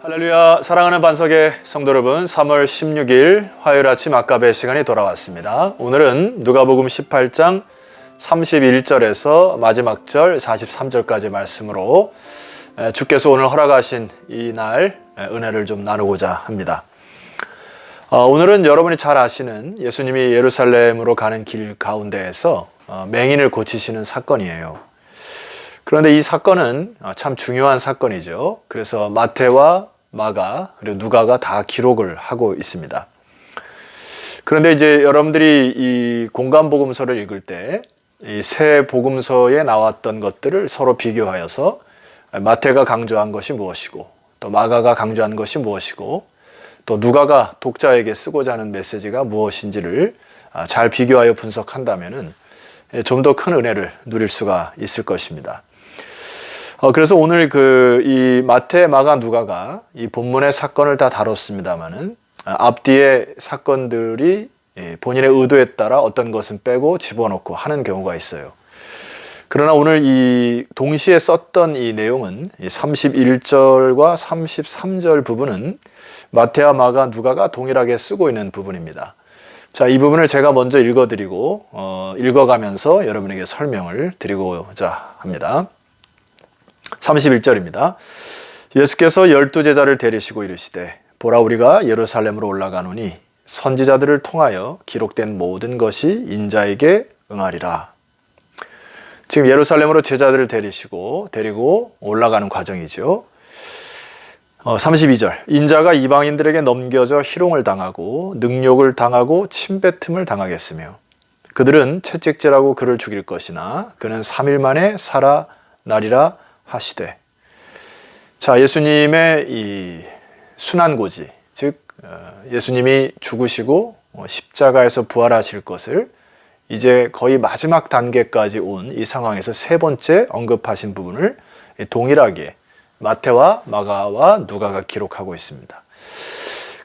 할렐루야. 사랑하는 반석의 성도 여러분, 3월 16일 화요일 아침 아까베 시간이 돌아왔습니다. 오늘은 누가복음 18장 31절에서 마지막 절 43절까지 말씀으로 주께서 오늘 허락하신 이 날 은혜를 좀 나누고자 합니다. 오늘은 여러분이 잘 아시는 예수님이 예루살렘으로 가는 길 가운데에서 맹인을 고치시는 사건이에요. 그런데 이 사건은 참 중요한 사건이죠. 그래서 마태와 마가 그리고 누가가 다 기록을 하고 있습니다. 그런데 이제 여러분들이 이 공간복음서를 읽을 때 이 세 복음서에 나왔던 것들을 서로 비교하여서 마태가 강조한 것이 무엇이고 또 마가가 강조한 것이 무엇이고 또 누가가 독자에게 쓰고자 하는 메시지가 무엇인지를 잘 비교하여 분석한다면은 좀 더 큰 은혜를 누릴 수가 있을 것입니다. 그래서 오늘 이 마태, 마가, 누가가 이 본문의 사건을 다 다뤘습니다만은 앞뒤의 사건들이 본인의 의도에 따라 어떤 것은 빼고 집어넣고 하는 경우가 있어요. 그러나 오늘 이 동시에 썼던 이 내용은 31절과 33절 부분은 마태와 마가, 누가가 동일하게 쓰고 있는 부분입니다. 자, 이 부분을 제가 먼저 읽어드리고 읽어가면서 여러분에게 설명을 드리고자 합니다. 31절입니다. 예수께서 12제자를 데리시고 이르시되 보라 우리가 예루살렘으로 올라가노니 선지자들을 통하여 기록된 모든 것이 인자에게 응하리라. 지금 예루살렘으로 제자들을 데리고 올라가는 과정이죠. 32절 인자가 이방인들에게 넘겨져 희롱을 당하고 능욕을 당하고 침뱉음을 당하겠으며 그들은 채찍질하고 그를 죽일 것이나 그는 3일 만에 살아나리라 하시되. 자, 예수님의 이 순환고지, 즉 예수님이 죽으시고 십자가에서 부활하실 것을 이제 거의 마지막 단계까지 온 이 상황에서 세 번째 언급하신 부분을 동일하게 마태와 마가와 누가가 기록하고 있습니다.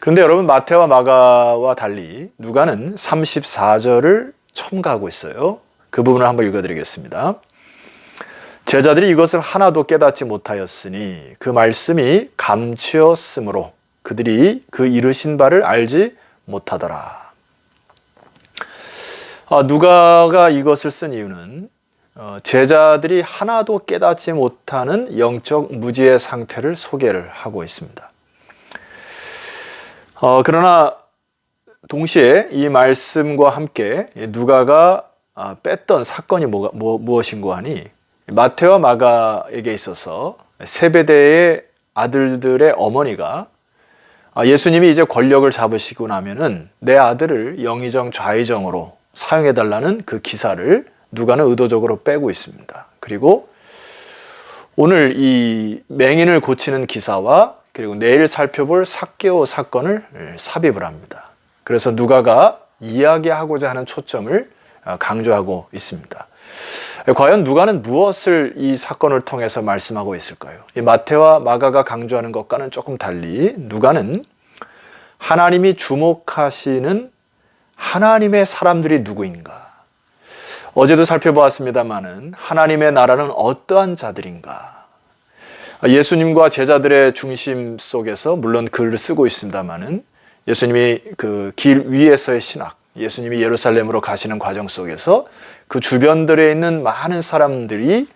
그런데 여러분, 마태와 마가와 달리 누가는 34절을 첨가하고 있어요. 그 부분을 한번 읽어드리겠습니다. 제자들이 이것을 하나도 깨닫지 못하였으니 그 말씀이 감추었으므로 그들이 그 이르신 바를 알지 못하더라. 누가가 이것을 쓴 이유는 제자들이 하나도 깨닫지 못하는 영적 무지의 상태를 소개를 하고 있습니다. 그러나 동시에 이 말씀과 함께 누가가 뺐던 사건이 무엇인고 하니 마태와 마가에게 있어서 세베대의 아들들의 어머니가 예수님이 이제 권력을 잡으시고 나면은 내 아들을 영의정 좌의정으로 사용해달라는 그 기사를 누가는 의도적으로 빼고 있습니다. 그리고 오늘 이 맹인을 고치는 기사와 그리고 내일 살펴볼 삭개오 사건을 삽입을 합니다. 그래서 누가가 이야기하고자 하는 초점을 강조하고 있습니다. 과연 누가는 무엇을 이 사건을 통해서 말씀하고 있을까요? 이 마태와 마가가 강조하는 것과는 조금 달리 누가는 하나님이 주목하시는 하나님의 사람들이 누구인가? 어제도 살펴보았습니다마는 하나님의 나라는 어떠한 자들인가? 예수님과 제자들의 중심 속에서 물론 글을 쓰고 있습니다마는 예수님이 그 길 위에서의 신학, 예수님이 예루살렘으로 가시는 과정 속에서 그 주변들에 있는 많은 사람들이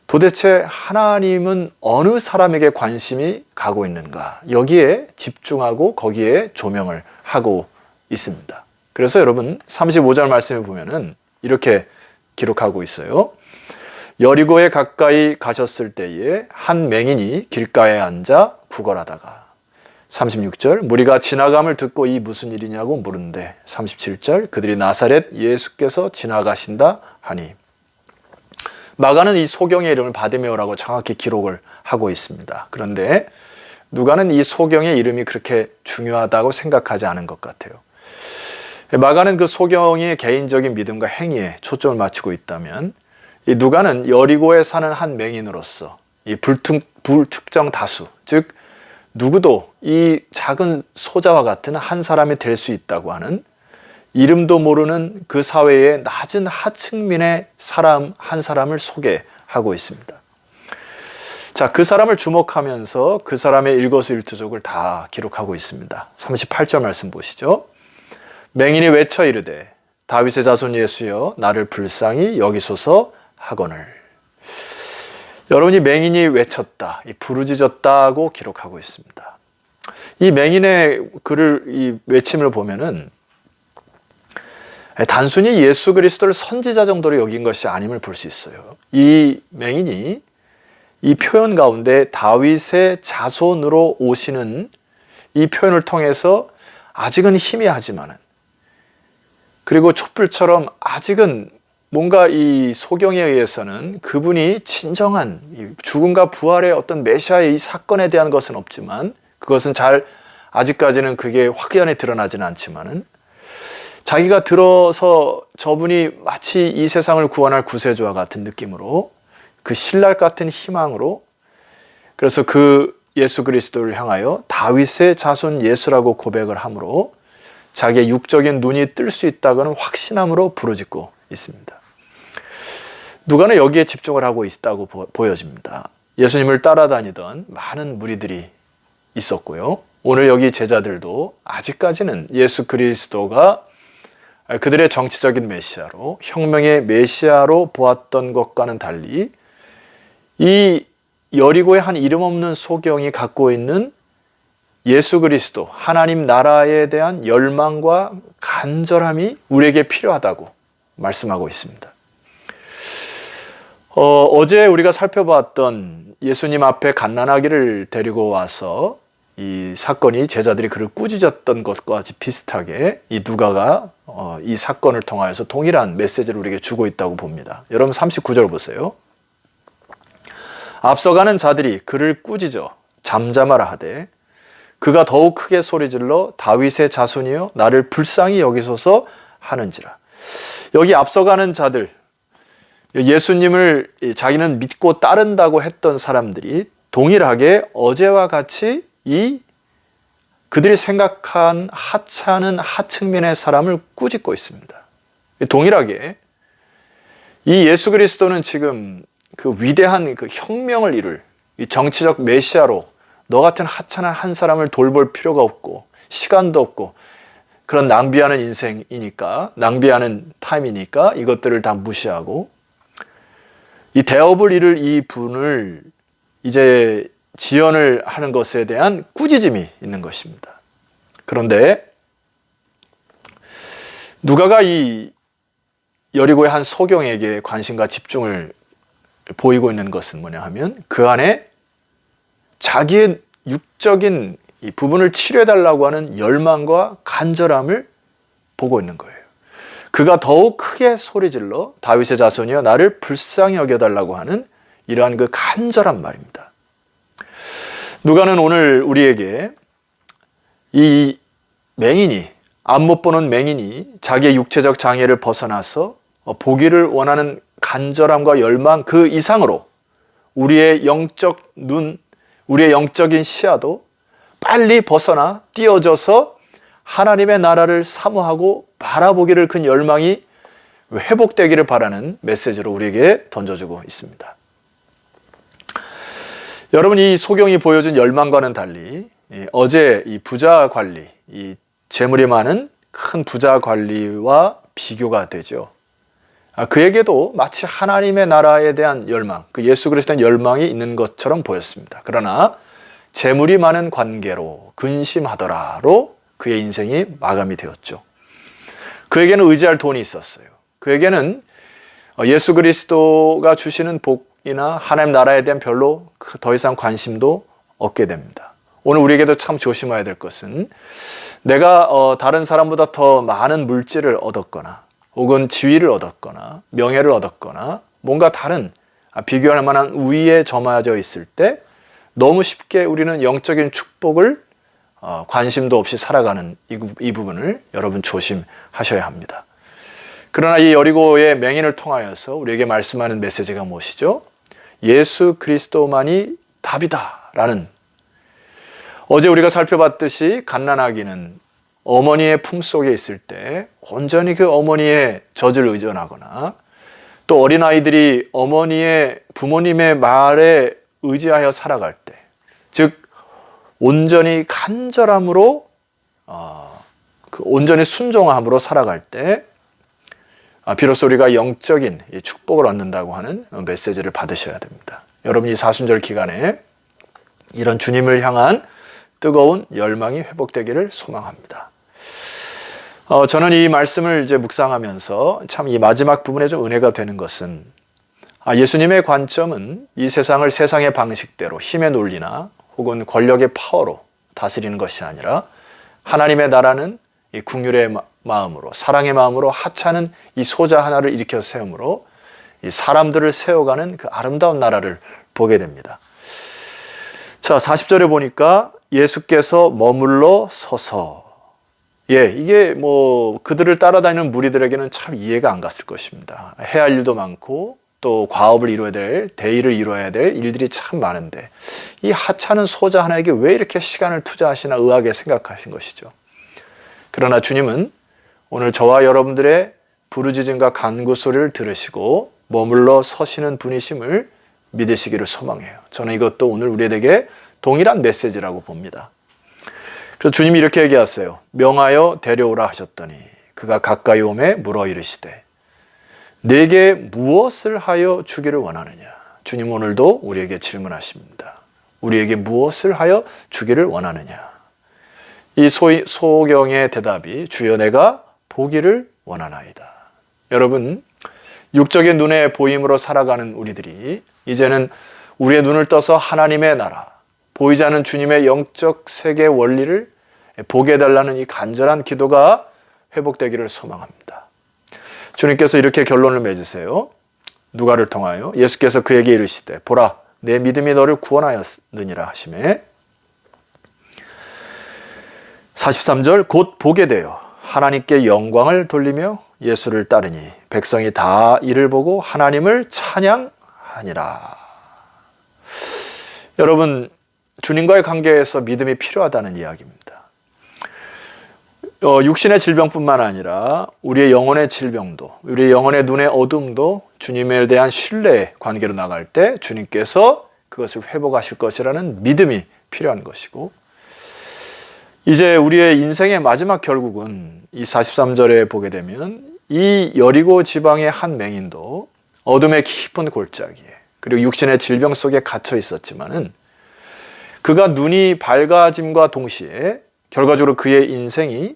도대체 하나님은 어느 사람에게 관심이 가고 있는가, 여기에 집중하고 거기에 조명을 하고 있습니다. 그래서 여러분 35절 말씀을 보면은 이렇게 기록하고 있어요. 여리고에 가까이 가셨을 때에 한 맹인이 길가에 앉아 구걸하다가 36절 무리가 지나감을 듣고 이 무슨 일이냐고 물은데 37절 그들이 나사렛 예수께서 지나가신다 하니. 마가는 이 소경의 이름을 바디메오라고 정확히 기록을 하고 있습니다. 그런데 누가는 이 소경의 이름이 그렇게 중요하다고 생각하지 않은 것 같아요. 마가는 그 소경의 개인적인 믿음과 행위에 초점을 맞추고 있다면 이 누가는 여리고에 사는 한 맹인으로서 이 불특정 다수, 즉 누구도 이 작은 소자와 같은 한 사람이 될 수 있다고 하는 이름도 모르는 그 사회의 낮은 하층민의 사람 한 사람을 소개하고 있습니다. 자, 그 사람을 주목하면서 그 사람의 일거수일투족을 다 기록하고 있습니다. 38절 말씀 보시죠. 맹인이 외쳐 이르되 다윗의 자손 예수여 나를 불쌍히 여기소서 하거늘. 여러분이 맹인이 외쳤다, 부르짖었다고 기록하고 있습니다. 이 맹인의 이 외침을 보면은 단순히 예수 그리스도를 선지자 정도로 여긴 것이 아님을 볼 수 있어요. 이 맹인이 이 표현 가운데 다윗의 자손으로 오시는 이 표현을 통해서 아직은 희미하지만은, 그리고 촛불처럼 아직은 뭔가 이 소경에 의해서는 그분이 진정한 죽음과 부활의 어떤 메시아의 이 사건에 대한 것은 없지만, 그것은 아직까지는 그게 확연히 드러나지는 않지만은, 자기가 들어서 저분이 마치 이 세상을 구원할 구세주와 같은 느낌으로, 그 신랄 같은 희망으로, 그래서 그 예수 그리스도를 향하여 다윗의 자손 예수라고 고백을 함으로 자기의 육적인 눈이 뜰 수 있다고는 확신함으로 부르짖고 있습니다. 누가는 여기에 집중을 하고 있다고 보여집니다. 예수님을 따라다니던 많은 무리들이 있었고요. 오늘 여기 제자들도 아직까지는 예수 그리스도가 그들의 정치적인 메시아로, 혁명의 메시아로 보았던 것과는 달리 이 여리고의 한 이름 없는 소경이 갖고 있는 예수 그리스도, 하나님 나라에 대한 열망과 간절함이 우리에게 필요하다고 말씀하고 있습니다. 어제 우리가 살펴봤던 예수님 앞에 갓난아기를 데리고 와서 이 사건이 제자들이 그를 꾸짖었던 것과 비슷하게 이 누가가 이 사건을 통하여서 동일한 메시지를 우리에게 주고 있다고 봅니다. 여러분 39절 보세요. 앞서가는 자들이 그를 꾸짖어 잠잠하라 하되 그가 더욱 크게 소리질러 다윗의 자손이여 나를 불쌍히 여기소서 하는지라. 여기 앞서가는 자들, 예수님을 자기는 믿고 따른다고 했던 사람들이 동일하게 어제와 같이 그들이 생각한 하찮은 하층민의 사람을 꾸짖고 있습니다. 동일하게 이 예수 그리스도는 지금 그 위대한 그 혁명을 이룰 이 정치적 메시아로 너 같은 하찮은 한 사람을 돌볼 필요가 없고 시간도 없고 그런 낭비하는 인생이니까, 낭비하는 타임이니까 이것들을 다 무시하고 이 대업을 이룰 이 분을 이제 지연을 하는 것에 대한 꾸짖음이 있는 것입니다. 그런데 누가가 이 여리고의 한 소경에게 관심과 집중을 보이고 있는 것은 뭐냐 하면 그 안에 자기의 육적인 이 부분을 치료해달라고 하는 열망과 간절함을 보고 있는 거예요. 그가 더욱 크게 소리질러 다윗의 자손이여 나를 불쌍히 여겨달라고 하는 이러한 그 간절한 말입니다. 누가는 오늘 우리에게 이 맹인이, 앞 못 보는 맹인이 자기의 육체적 장애를 벗어나서 보기를 원하는 간절함과 열망 그 이상으로 우리의 영적 눈, 우리의 영적인 시야도 빨리 벗어나 띄어져서 하나님의 나라를 사모하고 바라보기를 그 열망이 회복되기를 바라는 메시지로 우리에게 던져주고 있습니다. 여러분, 이 소경이 보여준 열망과는 달리 어제 이 부자 관리, 이 재물이 많은 큰 부자 관리와 비교가 되죠. 그에게도 마치 하나님의 나라에 대한 열망, 그 예수 그리스도의 열망이 있는 것처럼 보였습니다. 그러나 재물이 많은 관계로 근심하더라로 그의 인생이 마감이 되었죠. 그에게는 의지할 돈이 있었어요. 그에게는 예수 그리스도가 주시는 복이나 하나님 나라에 대한 별로 더 이상 관심도 없게 됩니다. 오늘 우리에게도 참 조심해야 될 것은 내가 다른 사람보다 더 많은 물질을 얻었거나 혹은 지위를 얻었거나 명예를 얻었거나 뭔가 다른 비교할 만한 우위에 점하여 있을 때 너무 쉽게 우리는 영적인 축복을 관심도 없이 살아가는 이 부분을 여러분 조심하셔야 합니다. 그러나 이 여리고의 맹인을 통하여서 우리에게 말씀하는 메시지가 무엇이죠? 예수 그리스도만이 답이다 라는, 어제 우리가 살펴봤듯이 갓난아기는 어머니의 품속에 있을 때 온전히 그 어머니의 젖을 의존하거나 또 어린아이들이 부모님의 말에 의지하여 살아갈 때, 즉 온전히 간절함으로 온전히 순종함으로 살아갈 때 비로소 우리가 영적인 축복을 얻는다고 하는 메시지를 받으셔야 됩니다. 여러분이 사순절 기간에 이런 주님을 향한 뜨거운 열망이 회복되기를 소망합니다. 저는 이 말씀을 이제 묵상하면서 참 이 마지막 부분에 좀 은혜가 되는 것은 예수님의 관점은 이 세상을 세상의 방식대로 힘의 논리나 혹은 권력의 파워로 다스리는 것이 아니라 하나님의 나라는 이 긍휼의 마음으로 사랑의 마음으로 하찮은 이 소자 하나를 일으켜 세움으로 이 사람들을 세워가는 그 아름다운 나라를 보게 됩니다. 자, 40절에 보니까 예수께서 머물러 서서 이게 그들을 따라다니는 무리들에게는 참 이해가 안 갔을 것입니다. 해야 할 일도 많고 또 과업을 이루어야 될, 대의를 이루어야 될 일들이 참 많은데 이 하찮은 소자 하나에게 왜 이렇게 시간을 투자하시나 의아하게 생각하신 것이죠. 그러나 주님은 오늘 저와 여러분들의 부르짖음과 간구 소리를 들으시고 머물러 서시는 분이심을 믿으시기를 소망해요. 저는 이것도 오늘 우리에게 동일한 메시지라고 봅니다. 그래서 주님이 이렇게 얘기하세요. 명하여 데려오라 하셨더니 그가 가까이 오매 물어 이르시되 내게 무엇을 하여 주기를 원하느냐. 주님 오늘도 우리에게 질문하십니다. 우리에게 무엇을 하여 주기를 원하느냐. 이 소경의 대답이 주여 내가 보기를 원하나이다. 여러분, 육적인 눈의 보임으로 살아가는 우리들이 이제는 우리의 눈을 떠서 하나님의 나라, 보이지 않는 주님의 영적 세계 원리를 보게 해달라는 이 간절한 기도가 회복되기를 소망합니다. 주님께서 이렇게 결론을 맺으세요. 누가를 통하여 예수께서 그에게 이르시되 보라 내 믿음이 너를 구원하였느니라 하시매 43절 곧 보게 되어 하나님께 영광을 돌리며 예수를 따르니 백성이 다 이를 보고 하나님을 찬양하니라. 여러분, 주님과의 관계에서 믿음이 필요하다는 이야기입니다. 육신의 질병뿐만 아니라 우리의 영혼의 질병도, 우리의 영혼의 눈의 어둠도 주님에 대한 신뢰의 관계로 나갈 때 주님께서 그것을 회복하실 것이라는 믿음이 필요한 것이고, 이제 우리의 인생의 마지막 결국은 이 43절에 보게 되면 이 여리고 지방의 한 맹인도 어둠의 깊은 골짜기에 그리고 육신의 질병 속에 갇혀 있었지만은 그가 눈이 밝아짐과 동시에 결과적으로 그의 인생이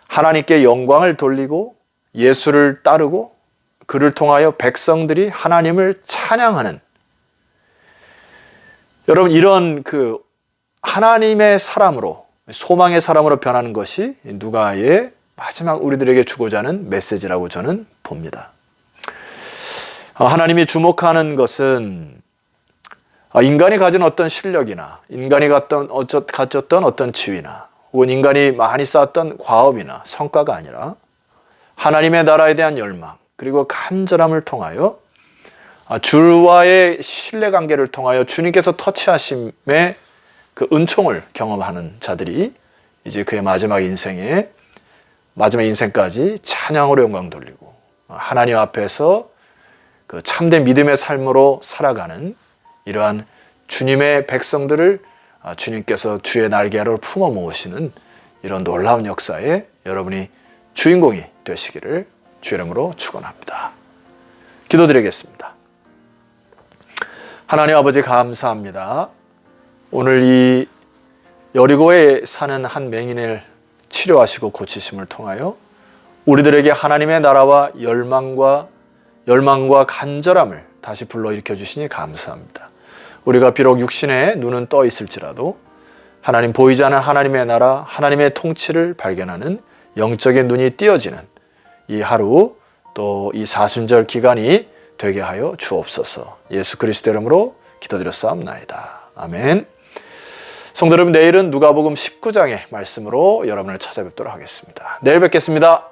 하나님께 영광을 돌리고 예수를 따르고 그를 통하여 백성들이 하나님을 찬양하는, 여러분 이런 그 하나님의 사람으로 소망의 사람으로 변하는 것이 누가의 마지막 우리들에게 주고자 하는 메시지라고 저는 봅니다. 하나님이 주목하는 것은 인간이 가진 어떤 실력이나 인간이 가졌던 어떤 지위나 혹은 인간이 많이 쌓았던 과업이나 성과가 아니라 하나님의 나라에 대한 열망 그리고 간절함을 통하여 주와의 신뢰관계를 통하여 주님께서 터치하심의 그 은총을 경험하는 자들이 이제 그의 마지막 인생까지 찬양으로 영광 돌리고 하나님 앞에서 그 참된 믿음의 삶으로 살아가는 이러한 주님의 백성들을 주님께서 주의 날개 아래로 품어 모으시는 이런 놀라운 역사에 여러분이 주인공이 되시기를 주의 이름으로 축원합니다. 기도드리겠습니다. 하나님 아버지 감사합니다. 오늘 이 여리고에 사는 한 맹인을 치료하시고 고치심을 통하여 우리들에게 하나님의 나라와 열망과 간절함을 다시 불러일으켜 주시니 감사합니다. 우리가 비록 육신에 눈은 떠 있을지라도 하나님 보이지 않는 하나님의 나라, 하나님의 통치를 발견하는 영적인 눈이 띄어지는 이 하루 또 이 사순절 기간이 되게 하여 주옵소서. 예수 그리스도 이름으로 기도드렸사옵나이다. 아멘. 성도 여러분, 내일은 누가복음 19장의 말씀으로 여러분을 찾아뵙도록 하겠습니다. 내일 뵙겠습니다.